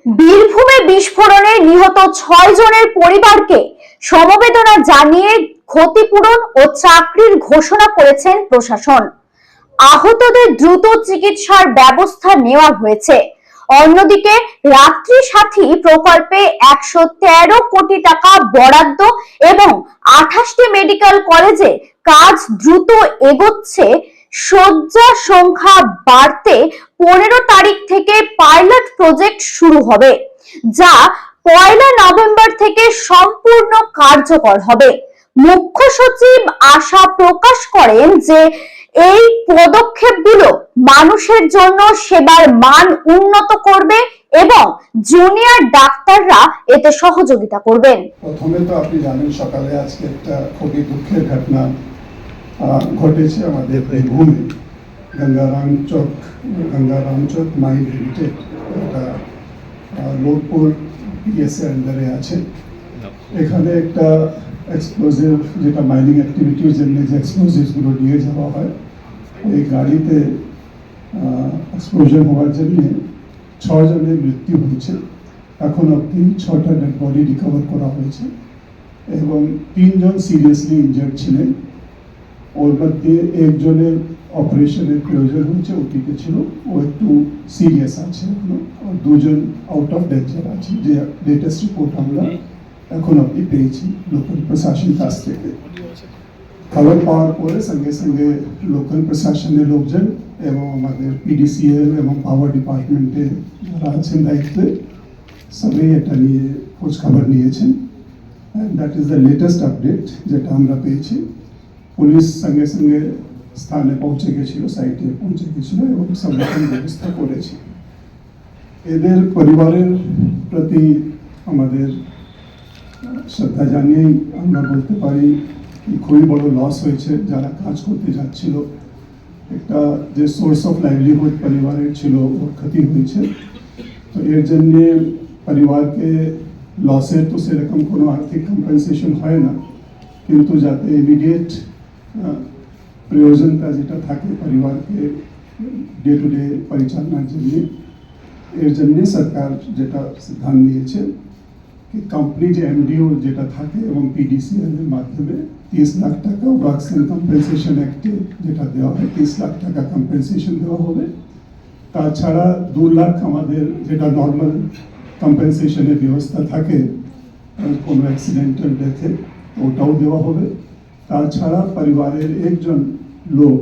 বীরভূমে বিস্ফোরণে নিহত ৬ জনের পরিবারকে সমবেদনা জানিয়ে ক্ষতিপূরণ ও চাকরির ঘোষণা করেছেন প্রশাসন। আহতদের দ্রুত চিকিৎসার ব্যবস্থা নেওয়া হয়েছে। অন্যদিকে রাত্রি সাথী প্রকল্পে ১১৩ কোটি টাকা বরাদ্দ এবং ২৮টি মেডিকেল কলেজে কাজ দ্রুত এগোচ্ছে। শয্যা সংখ্যা বাড়তে ১৫ তারিখ থেকে পাইলট প্রজেক্ট শুরু হবে, যা ১ নভেম্বর থেকে সম্পূর্ণ কার্যকর হবে। মুখ্য সচিব আশা প্রকাশ করেন যে এই পদক্ষেপগুলো মানুষের জন্য সেবার মান উন্নত করবে এবং জুনিয়র ডাক্তাররা এতে সহযোগিতা করবেন। প্রথমে তো আপনি জানেন সকালে আজকে একটা খুবই দুঃখের ঘটনা ঘটেছে আমাদের বীরভূমে। গঙ্গারাম চক মাইন লিমিটেড, এটা লোকপুর পিএসএ আন্ডারে আছে। এখানে একটা এক্সপ্লোজিভ, যেটা মাইনিং অ্যাক্টিভিটির জন্য যে এক্সপ্লোজিভসগুলো নিয়ে যাওয়া হয়, ওই গাড়িতে এক্সপ্লোশন হওয়ার জন্য ৬ জনের মৃত্যু হয়েছে। এখন অবধি ৬টা ডেড বডি রিকভার করা হয়েছে এবং ৩ জন সিরিয়াসলি ইনজার্ড ছিলেন। ওর মধ্যে একজনের অপারেশনের প্রয়োজন হয়েছে, ওটিতে ছিল, ও একটু সিরিয়াস আছে এখনো, আর 2 জন আউট অফ ডেঞ্জার আছে, যে লেটেস্ট রিপোর্ট আমরা এখন অবধি পেয়েছি লোকাল প্রশাসন কাছ থেকে। খবর পাওয়ার পরে সঙ্গে সঙ্গে লোকাল প্রশাসনের লোকজন এবং আমাদের পিডিসিএল এবং পাওয়ার ডিপার্টমেন্টে যারা আছেন দায়িত্বে, সবাই এটা নিয়ে খোঁজ খবর নিয়েছেন। That is the latest update যেটা আমরা পেয়েছি। পুলিশ সঙ্গে সঙ্গে স্থানে পৌঁছে গেছিল, সাইটে পৌঁছে গেছিল এবং সব রকম ব্যবস্থা করেছে। এদের পরিবারের প্রতি আমাদের শ্রদ্ধা জানিয়েই আমরা বলতে পারি খুবই বড় লস হয়েছে। যারা কাজ করতে যাচ্ছিল, একটা যে সোর্স অফ লাইভলিহুড পরিবারের ছিল, ওর ক্ষতি হয়েছে। তো এর জন্যে পরিবারকে লসের তো সেরকম কোনো আর্থিক কম্পেনসেশন হয় না, কিন্তু যাতে ইমিডিয়েট প্রয়োজনটা যেটা থাকে পরিবারকে ডে টু ডে পরিচালনার জন্য, এর জন্যে সরকার যেটা সিদ্ধান্ত নিয়েছে कि कंपनी जो एमडीओ যেটা থাকে এবং পিডিসিএল এর মাধ্যমে 30 লাখ টাকা ওয়ার্কস কম্পেনসেশন অ্যাক্টে যেটা দেওয়া হয় 30 লাখ টাকা কম্পেনসেশন দেওয়া হবে। তাছাড়া 2 লাখ আমাদের যেটা নর্মাল কম্পেনসেশনের ব্যবস্থা থাকে কোনো অ্যাক্সিডেন্টাল ডেথে, ওটাও দেওয়া হবে। তাছাড়া পরিবারের একজন লোক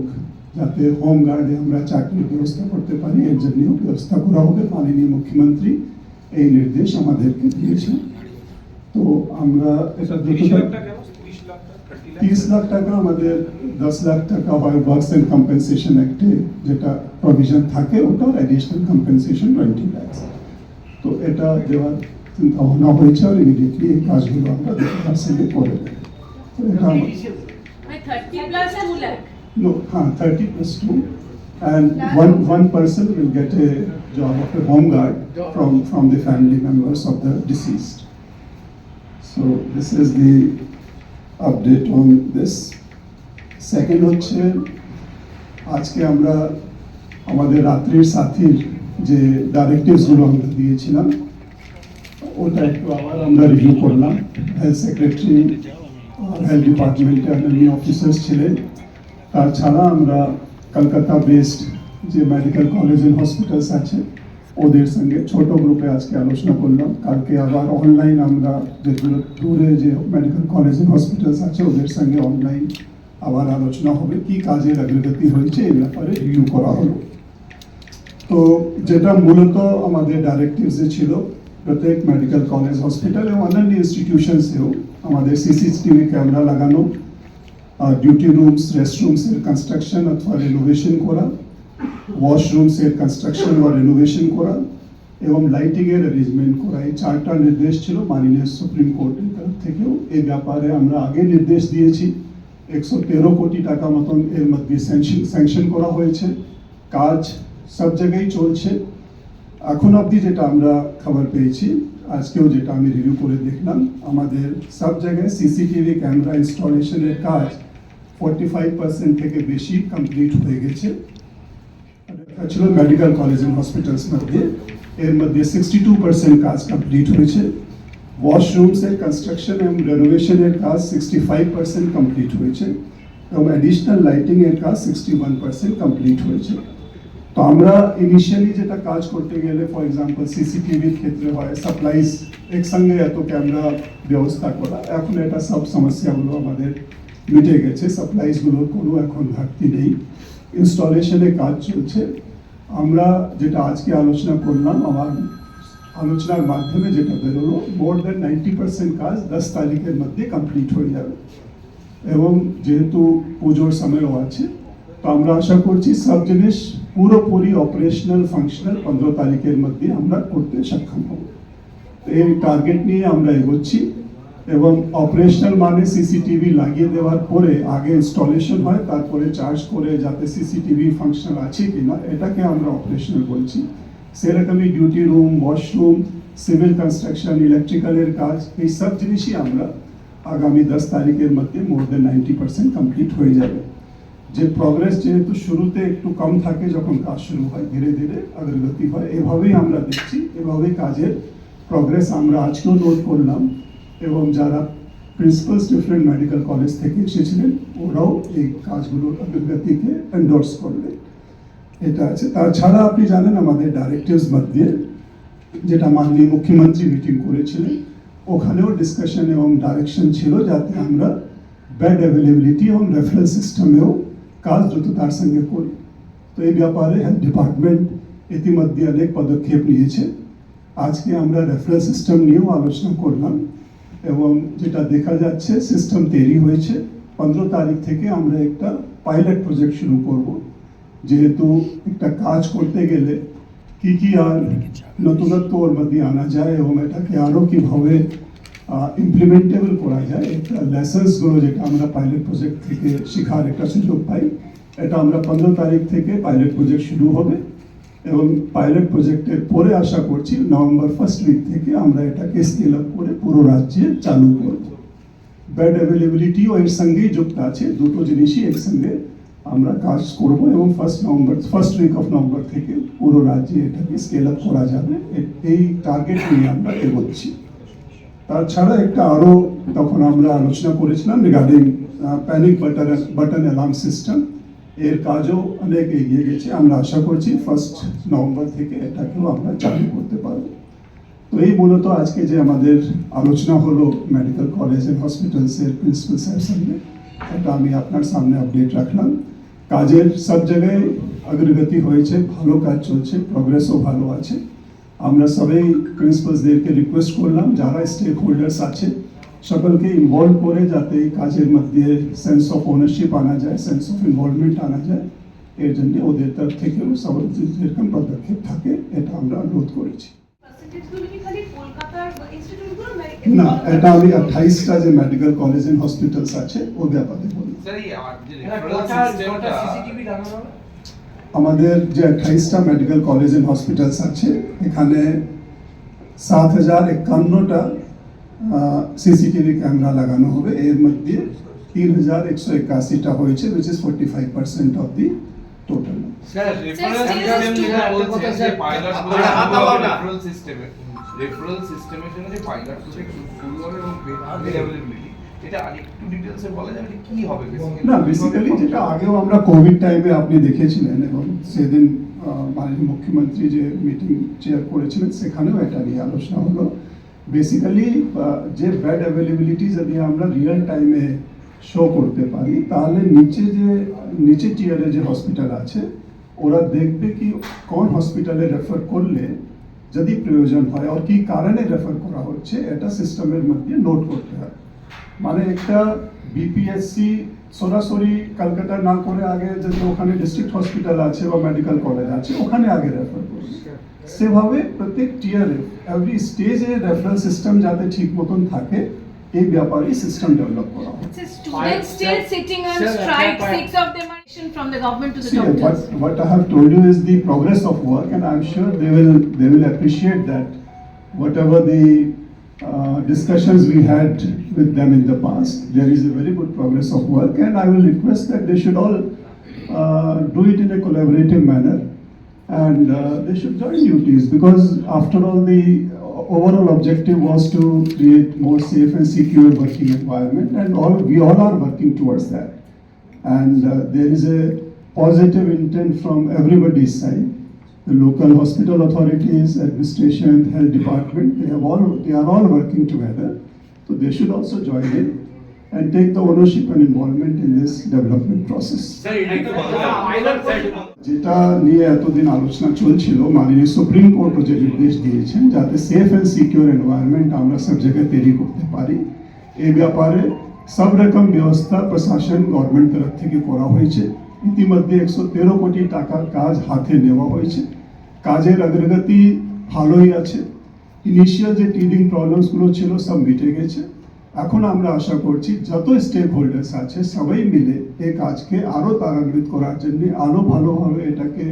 যাতে হোম গার্ডে আমরা চাকরির ব্যবস্থা করতে পারি, এর জন্যও ব্যবস্থা করা হবে। মাননীয় মুখ্যমন্ত্রী এই নির্দেশ আমাদেরকে দিয়েছেন। তো আমরা এটা 30 লাখ টাকা আমাদের 10 লাখ টাকা হয় ওয়ার্কস এন্ড কম্পেনসেশন অ্যাক্টে যেটা প্রভিশন থাকে, ওটা অ্যাডিশনাল কম্পেনসেশন 20 লাখ। তো এটা দেওয়ার চিন্তা ভাবনা হয়েছে আর ইমিডিয়েটলি এই কাজগুলো আমরা তার সঙ্গে করে দেব। এটা 30 plus 2 and one person will get a job of a home guard from the family members of the deceased. So this is the update on this. Second হচ্ছে আজকে আমরা আমাদের রাত্রির সাথীর যে ডাইরেক্টিভসগুলো আমরা দিয়েছিলাম, ওটা একটু আবার আমরা রিভিউ করলাম। হেলথ সেক্রেটারি আর হেলথ ডিপার্টমেন্টে অন্যান্য অফিসার্স ছিলেন। তাছাড়া আমরা কলকাতা বেসড যে মেডিকেল কলেজ এন্ড হসপিটালস আছে, ওদের সঙ্গে ছোট গ্রুপে আজকে আলোচনা করলাম। কালকে আবার অনলাইন আমরা যেগুলো দূরে যে মেডিকেল কলেজ এন্ড হসপিটালস আছে, ওদের সঙ্গে অনলাইন আবার আলোচনা হবে, কি কাজের অগ্রগতি হয়েছে এই ব্যাপারে রিভিউ করা হলো। তো যেটা মূলত আমাদের ডাইরেক্টিভসে ছিল, প্রত্যেক মেডিকেল কলেজ হসপিটাল এবং অন্যান্য ইনস্টিটিউশনসেও আমাদের সিসিটিভি ক্যামেরা লাগানো, ডিউটি রুমস রেস্টরুমসের কনস্ট্রাকশন অথবা রেনোভেশন করা, ওয়াশরুমসের কনস্ট্রাকশন বা রেনোভেশন করা এবং লাইটিংয়ের অ্যারেঞ্জমেন্ট করা। এই 4টা নির্দেশ ছিল মাননীয় সুপ্রিম কোর্টের তরফ থেকেও। এই ব্যাপারে আমরা আগে নির্দেশ দিয়েছি। 113 কোটি টাকা মতন এর মধ্যে স্যাংশন করা হয়েছে। কাজ সব জায়গায় চলছে। এখন অবধি যেটা আমরা খবর পেয়েছি, আজকেও যেটা আমি রিভিউ করে দেখলাম, আমাদের সব জায়গায় সিসিটিভি ক্যামেরা ইনস্টলেশনের কাজ 45% থেকে বেশি কমপ্লিট হয়ে গেছে। ছিল মেডিকেল কলেজ এন্ড হসপিটালস মধ্যে। এর মধ্যে 62% কাজ কমপ্লিট হয়েছে। ওয়াশরুমসের কনস্ট্রাকশন এবং রেনোভেশনের কাজ 65% কমপ্লিট হয়েছে এবং অ্যাডিশনাল লাইটিংয়ের কাজ 61% কমপ্লিট হয়েছে। তো আমরা ইনিশিয়ালি যেটা কাজ করতে গেলে ফর এক্সাম্পল সিসিটিভির ক্ষেত্রে হয় সাপ্লাইজ একসঙ্গে এত ক্যামেরা ব্যবস্থা করা, এখন এটা সব সমস্যাগুলো আমাদের মিটে গেছে, সাপ্লাইজগুলোর কোনো এখন ঘাটতি নেই, ইনস্টলেশনে কাজ চলছে। আমরা যেটা আজকে আলোচনা করলাম, আমার আলোচনার মাধ্যমে যেটা বেরোলো, মোর দেন 90% কাজ 10 তারিখের মধ্যে কমপ্লিট হয়ে যাবে এবং যেহেতু পুজোর সময়ও আছে, তো আমরা আশা করছি সব জিনিস পুরোপুরি অপারেশনাল ফাংশনাল 15 তারিখের মধ্যে আমরা করতে সক্ষম হব। এই টার্গেট নিয়ে আমরা এগোচ্ছি এবং অপারেশনাল মানে সিসিটিভি লাগিয়ে দেওয়ার পরে আগে ইনস্টলেশন হয়, তারপরে চার্জ করে যাতে সিসিটিভি ফাংশনাল আছে কিনা এটাকে আমরা অপারেশনাল বলছি। সেরকমই duty room, washroom, civil construction, ইলেকট্রিক্যালের কাজ, এই সব জিনিসই আমরা আগামী 10 তারিখের মধ্যে মোর দেন 90% কমপ্লিট হয়ে যাবে। যে প্রগ্রেস যেহেতু শুরুতে একটু কম থাকে, যখন কাজ শুরু হয় ধীরে ধীরে অগ্রগতি হয়, এভাবেই আমরা দেখছি, এভাবেই কাজের প্রগ্রেস আমরা আজকেও নোট করলাম এবং যারা প্রিন্সিপালস ডিফারেন্ট মেডিকেল কলেজ থেকে এসেছিলেন ওরাও এই কাজগুলোর অগ্রগতিকে এন্ডোর্স করলেন। এটা আছে। তাছাড়া আপনি জানেন আমাদের ডাইরেক্টরস মধ্যে যেটা মাননীয় মুখ্যমন্ত্রী মিটিং করেছিলেন, ওখানেও ডিসকাশন এবং ডাইরেকশন ছিল যাতে আমরা বেড অ্যাভেলেবিলিটি এবং রেফারেল সিস্টেমেও কাজ দ্রুততার সঙ্গে করি। তো এই ব্যাপারে হেলথ ডিপার্টমেন্ট ইতিমধ্যে অনেক পদক্ষেপ নিয়েছে। আজকে আমরা রেফারেল সিস্টেম নিয়েও আলোচনা করলাম এবং যেটা দেখা যাচ্ছে সিস্টেম তৈরি হয়েছে। 15 তারিখ থেকে আমরা একটা পাইলট প্রজেক্ট শুরু করব, যেহেতু একটা কাজ করতে গেলে কি আর নতুনত্ব ওর মধ্যে আনা যায় এবং এটাকে আরও কীভাবে ইমপ্লিমেন্টেবল করা যায়, একটা লেসন্সগুলো যেটা আমরা পাইলট প্রজেক্ট থেকে শেখার একটা সুযোগ পাই, এটা আমরা 15 তারিখ থেকে পাইলট প্রজেক্ট শুরু হবে এবং পাইলট প্রজেক্টের পরে আশা করছি নভেম্বর ফার্স্ট উইক থেকে আমরা এটাকে স্কেল আপ করে পুরো রাজ্যে চালু করব। বেড অ্যাভেলেবিলিটিও এর সঙ্গেই যুক্ত আছে, দুটো জিনিসই একসঙ্গে আমরা কাজ করব এবং ফার্স্ট উইক অফ নভেম্বর থেকে পুরো রাজ্যে এটাকে স্কেল আপ করা যাবে, এই টার্গেট নিয়ে আমরা এগোচ্ছি। তাছাড়া একটা আরও তখন আমরা আলোচনা করেছিলাম regarding panic button alarm system, এর কাজও অনেক এগিয়ে গেছে। আমরা আশা করছি 1 নভেম্বর থেকে এটাকেও আমরা চালু করতে পারব। তো এই মূলত আজকে যে আমাদের আলোচনা হলো মেডিকেল কলেজ অ্যান্ড হসপিটালসের প্রিন্সিপাল স্যারের সঙ্গে, এটা আমি আপনার সামনে আপডেট রাখলাম। কাজের সব জায়গায় অগ্রগতি হয়েছে, ভালো কাজ চলছে, প্রগ্রেসও ভালো আছে। আমরা সবাই প্রিন্সিপালসদেরকে রিকোয়েস্ট করলাম যারা স্টেক হোল্ডার্স আছে সকলকে ইনভলভ করে যাতে এই কাজের মধ্যে সেন্স অফ ওনারশিপ আনা যায়, সেন্স অফ ইনভলভমেন্ট আনা যায়, এর জন্য ওদের তরফ থেকেও সব যেরকম পদক্ষেপ থাকে এটা আমরা অনুরোধ করেছি। না, এটা আমি 28টা যে মেডিকেল কলেজ এন্ড হসপিটালস আছে ওর ব্যাপারে বলি। আমাদের যে 28টা মেডিকেল কলেজ এন্ড হসপিটালস আছে এখানে 7051টা সিসিটিভি ক্যামেরা লাগানো হবে, এর মধ্যে 3181টা হয়েছে, which is 45% of the total. Referral সিস্টেমের জন্য যে পাইলট প্রজেক্ট শুরু হবে এবং অ্যাভেলেবিলিটি, এটা আরেকটু ডিটেইলসে বলা যাবে যে কি হবে বেসিক্যালি? না, বেসিক্যালি যেটা আগেও আমরা কোভিড টাইমে আপনি দেখেছিলেন এবং সেদিন মাননীয় মুখ্যমন্ত্রী যে মিটিং চেয়ার করেছিলেন সেখানেও এটা নিয়ে আলোচনা হলো। বেসিক্যালি যে বেড অ্যাভেলেবিলিটি যদি আমরা রিয়েল টাইমে শো করতে পারি তাহলে নিচে টিয়ারে যে হসপিটাল আছে ওরা দেখবে কি কোন হসপিটালে রেফার করলে যদি প্রয়োজন হয় আর কি কারণে রেফার করা হচ্ছে, এটা সিস্টেমের মধ্যে নোট করতে হয়। মানে একটা বিপিএসসি সরাসরি কলকাতা না করে আগে যদি ওখানে ডিস্ট্রিক্ট হসপিটাল আছে বা মেডিকেল কলেজ আছে ওখানে আগে রেফার করবে, সেভাবে প্রত্যেক টিয়ারে এভরি স্টেজে রেফারেল সিস্টেম যাতে ঠিক মতন থাকে এই ব্যাপারে সিস্টেম ডেভেলপ করা হয়। Students still sitting on strike, 6 of them are from the government to the doctors. What I have told you is the progress of work, and I'm sure they will appreciate that. Whatever the discussions we had with them in the past, there is a very good progress of work, and I will request that they should all do it in a collaborative manner and they should join duties, because after all the overall objective was to create more safe and secure working environment, and we all are working towards that. And there is a positive intent from everybody's side. The local hospital authorities, administration, health department, they are all working together. So they should also join in and take the ownership and involvement in this development process. যেটা নিয়ে এতদিন আলোচনা চলছিল, মাননীয় supreme কোর্টও যে নির্দেশ দিয়েছেন যাতে সেফ এন্ড সিকিউর এনভায়রনমেন্ট আমরা সব জায়গায় তৈরি করতে পারি, এই ব্যাপারে সব রকম ব্যবস্থা প্রশাসন গভর্নমেন্ট তরফ থেকে করা হয়েছে। ইতিমধ্যে 113 কোটি টাকার কাজ হাতে নেওয়া হয়েছে। কাজের অগ্রগতি ভালোই আছে। ইনিশিয়াল যে টিডিং প্রবলেমসগুলো ছিল সব মিটে গেছে। এখন আমরা আশা করছি যত স্টেক হোল্ডার্স আছে সবাই মিলে এই কাজকে আরো ত্বরান্বিত করার জন্য, আরো ভালোভাবে এটাকে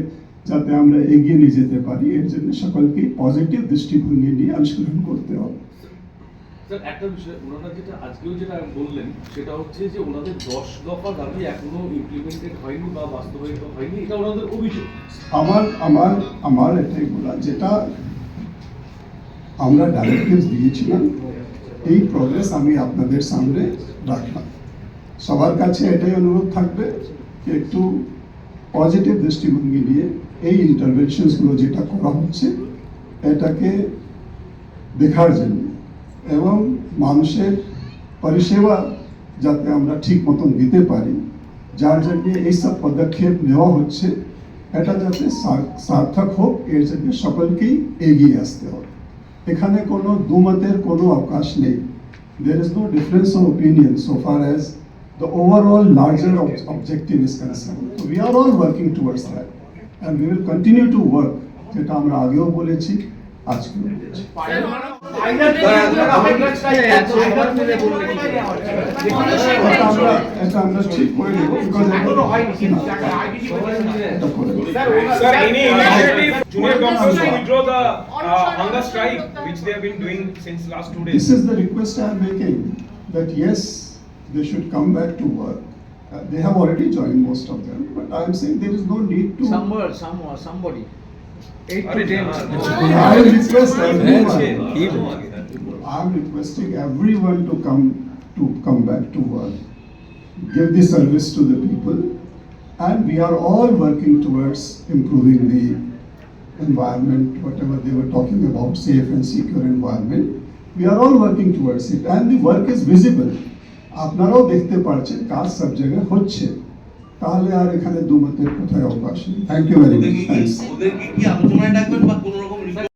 যাতে আমরা এগিয়ে নিয়ে যেতে পারি, এর জন্য সকলকে পজিটিভ দৃষ্টিভঙ্গি নিয়ে অনুশীলন করতে হবে। স্যার, একটা বিষয় ওনারা যেটা আজকেও যেটা বললেন সেটা হচ্ছে যে ওনাদের 10 দফা দাবি এখনো ইমপ্লিমেন্টেড হয়নি বা বাস্তবায়িত হয়নি, এটা ওনাদের অভিযোগ। আমার এটাই বলা, যেটা আমরা ডাইরেক্টিভস দিয়েছিলাম এই প্রোগ্রেস আমি আপনাদের সামনে রাখলাম। সবার কাছে এটাই অনুরোধ থাকবে যে একটু পজিটিভ দৃষ্টিভঙ্গি নিয়ে এই ইন্টারভেনশনসগুলো যেটা করা হচ্ছে এটাকে দেখার জন্য এবং মানুষের পরিষেবা যাতে আমরা ঠিক মতন দিতে পারি, যার জন্য এইসব পদক্ষেপ নেওয়া হচ্ছে এটা যাতে সার্থক হোক, এর জন্য সকলকেই এগিয়ে আসতে হবে। এখানে কোনো দুমতের কোনো অবকাশ নেই। There is no difference of opinion so far as the overall larger objective is concerned. So we are all working towards that and we will continue to work, যেটা আমরা আগেও বলেছি, আজকেও বলেছি। এটা আমরা ঠিক করে নেব, because এটা করে নেব। Sir, any initiative junior doctors to withdraw the hunger strike which they have been doing since last 2 days? This is the request I am making, that yes, they should come back to work. They have already joined, most of them, but I am saying there is no need to. Somebody. 8 to 10. I request everyone. I am requesting everyone to come back to work, give the service to the people, and we are all working towards improving the environment, whatever they were talking about, safe and secure environment. We are all working towards it, and the work is visible. আপনারাও দেখতে পাচ্ছেন কাজ সব জায়গায় হচ্ছে, তাহলে আর এখানে দুমতের কোথায় অবকাশ নেই। Thank you very much. ওদেরকে কি আলোচনায় ডাকবেন বা কোনো রকম